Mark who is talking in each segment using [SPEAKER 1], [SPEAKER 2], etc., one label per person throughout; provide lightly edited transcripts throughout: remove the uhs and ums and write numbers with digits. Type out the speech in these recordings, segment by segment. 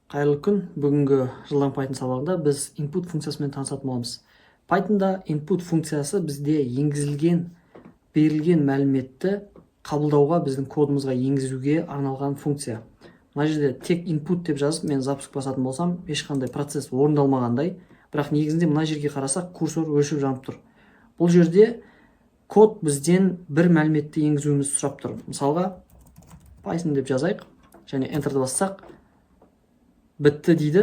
[SPEAKER 1] Қайырлы күн. Бүгінгі жылдам Python сабағында біз input функциясымен танысатын боламыз. Pythonда input функциясы бізде енгізілген, берілген мәліметті қабылдауға, біздің кодымызға енгізуге арналған функция. Мына жерде тек input деп жазып, мен запуск басатын болсам, ешқандай процесс орындалмағандай, бірақ негізінде мына жерге қарасақ, курсор өшіп жанып тұр. Бұл жерде код бізден бір мәліметті енгізуімізді сұрап тұр. Мысалға, Python деп жазайық, және Enter'ді бассақ, бітті дейді,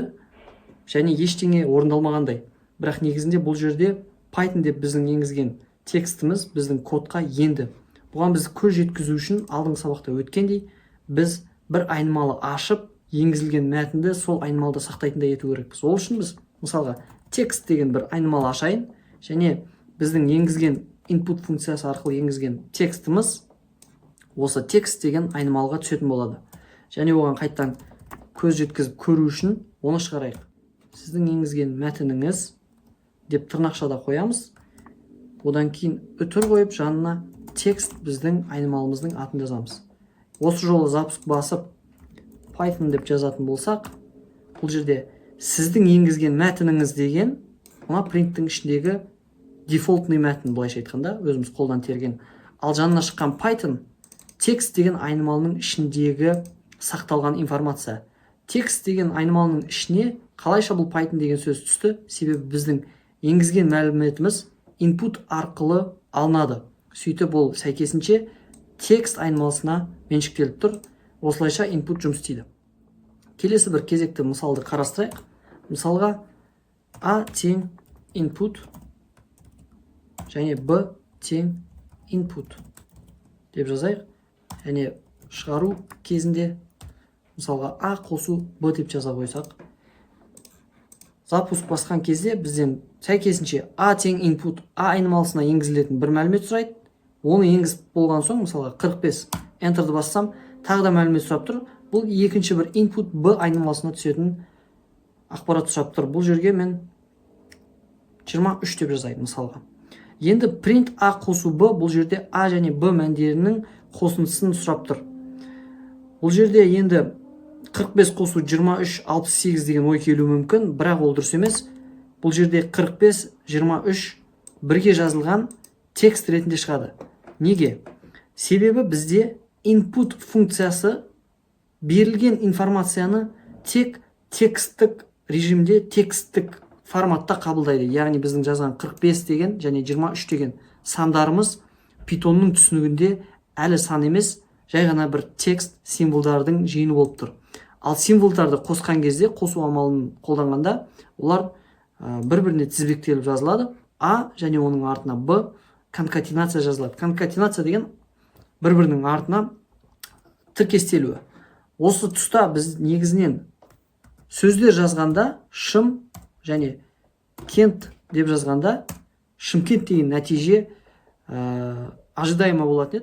[SPEAKER 1] және ештеңе орындалмағандай. Бірақ негізінде бұл жерде Python деп біздің енгізген текстіміз біздің кодқа енді. Бұған біз көз жеткізу үшін алдыңғы сабақта өткендей, біз бір айнымалы ашып, енгізілген мәтінді сол айнымалда сақтайтындай ету керекпіз. Ол үшін біз, мысалға, текст деген бір айнымалы ашайын, және біздің енгізген input функциясы арқылы енгізген текстіміз осы текст деген айнымалыға түсетін болады. Және оған қайттан көз жеткізіп көру үшін оны шығарайық. Сіздің енгізген мәтініңіз деп тырнақшада қоямыз. Одан кейін үтір қойып, жанына текст біздің айнымалымыздың атын жазамыз. Осы жолы запуск басып Python деп жазатын болсақ, бұл жерде сіздің енгізген мәтініңіз деген мына принттің ішіндегі дефолтный мәтін, былайша айтқанда, өзіміз қолдан терген. Ал жанына шыққан Python текст деген айнымалының ішіндегі сақталған информация. Текст деген айнымалының ішіне қалайша бұл Python деген сөз түсті? Себебі біздің енгізген мәліметіміз input арқылы алынады. Сөйтіп бұл сәйкесінше текст айнымалысына меншіктеліп тұр. Осылайша input жұмыс істейді. Келесі бір кезекті мысалды қарастырайық. Мысалға A тең input және B тең input деп жазайық. Және шығару кезінде мысалға A қосу B деп жаза қойсақ, запуск басқан кезде бізден сәйкесінше A тең input A айнымалысына енгізілетін бір мәлімет сұрайды. Оны енгізіп болған соң, мысалға 45 Enter'ді бассам, тағы да мәлімет сұрап тұр. Бұл екінші бір input B айнымалысына түсетін ақпарат сұрап тұр. Бұл жерге мен 23 деп жазайын мысалға. Енді print A қосу B, бұл жерде A және B мәндерінің қосындысын сұрап тұр. Бұл жерде енді 45 қосу 23, 68 деген ой келуі мүмкін, бірақ ол дұрыс емес. Бұл жерде 45, 23 бірге жазылған текст ретінде шығады. Неге? Себебі бізде input функциясы берілген информацияны тек тексттік режимде, тексттік форматта қабылдайды. Яғни біздің жазған 45 деген және 23 деген сандарымыз Pythonның түсінігінде әлі сан емес, жай ғана бір текст символдардың жиыны болып тұр. Ал символдарды қосқан кезде, қосу амалын қолданғанда, олар бір-біріне тізбектеліп жазылады. A және оның артына B конкатенация жазылады. Конкатенация деген бір-бірінің артына тіркестелуі. Осы тұста біз негізінен сөздер жазғанда шым және кент деп жазғанда Шымкент деген нәтиже ожидаемо болатын еді.